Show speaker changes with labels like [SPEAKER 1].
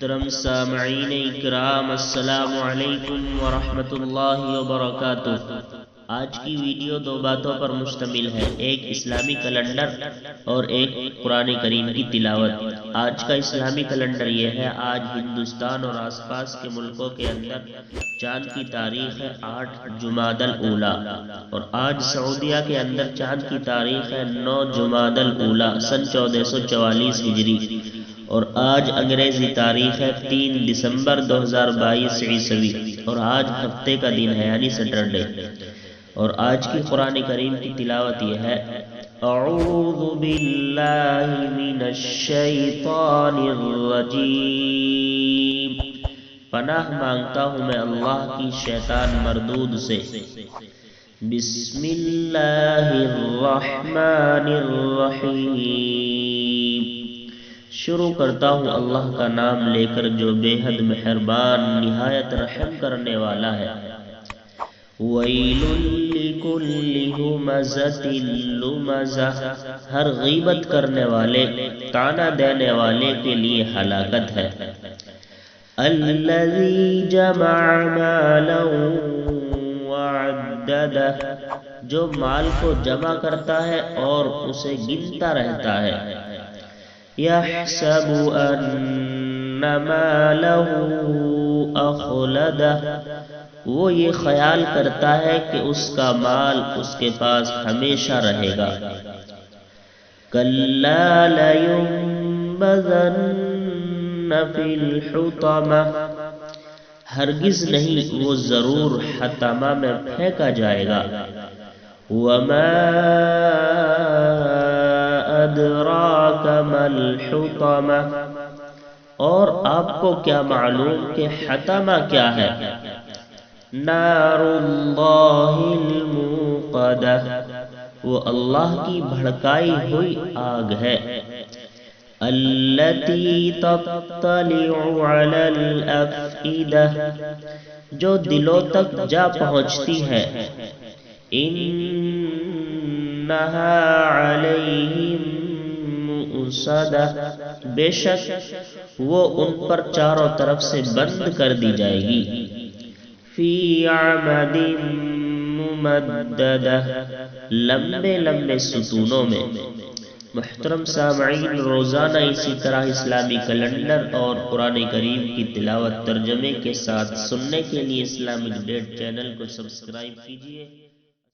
[SPEAKER 1] محترم سامعین اکرام، السلام علیکم ورحمۃ اللہ وبرکاتہ۔ آج کی ویڈیو دو باتوں پر مشتمل ہے، ایک اسلامی کیلنڈر اور ایک قرآن کریم کی تلاوت۔ آج کا اسلامی کیلنڈر یہ ہے، آج ہندوستان اور آس پاس کے ملکوں کے اندر چاند کی تاریخ ہے 8 جمادی الاولیٰ، اور آج سعودیہ کے اندر چاند کی تاریخ ہے 9 جمادی الاولیٰ سن 1444 ہجری، اور آج انگریزی تاریخ ہے 3 دسمبر 2022 عیسوی، اور آج ہفتے کا دن ہے یعنی سیٹرڈے۔ اور آج کی قرآن کریم کی تلاوت یہ ہے، اعوذ باللہ من الشیطان الرجیم، پناہ مانگتا ہوں میں اللہ کی شیطان مردود سے۔ بسم اللہ الرحمن الرحیم، شروع کرتا ہوں اللہ کا نام لے کر جو بے حد مہربان نہایت رحم کرنے والا ہے۔ ویل لکل ہمزۃ لمزہ، ہر غیبت کرنے والے طعنہ دینے والے کے لیے ہلاکت ہے۔ الذی جمع مالا وعددہ، جو مال کو جمع کرتا ہے اور اسے گنتا رہتا ہے۔ یحسب ان مالہ اخلدہ، وہ یہ خیال کرتا ہے کہ اس کا مال اس کے پاس ہمیشہ رہے گا۔ کلا لینبذن فی الحطمہ، ہرگز نہیں، وہ ضرور حطمہ میں پھینکا جائے گا۔ وما ادراک ما الحطمہ، اور آپ کو کیا معلوم کہ حطمہ کیا ہے؟ نار اللہ الموقدہ، وہ اللہ کی بھڑکائی ہوئی آگ ہے۔ التی تطلع علی الافئدہ، جو دلوں تک جا پہنچتی ہے۔ انہا علیہم مؤصدہ، بے شک وہ ان پر چاروں طرف سے بند کر دی جائے گی۔ فی عمد ممددہ، لمبے لمبے ستونوں میں۔ محترم سامعین، روزانہ اسی طرح اسلامی کیلنڈر اور قرآن کریم کی تلاوت ترجمے کے ساتھ سننے کے لیے اسلامک ڈیٹ چینل کو سبسکرائب کیجیے۔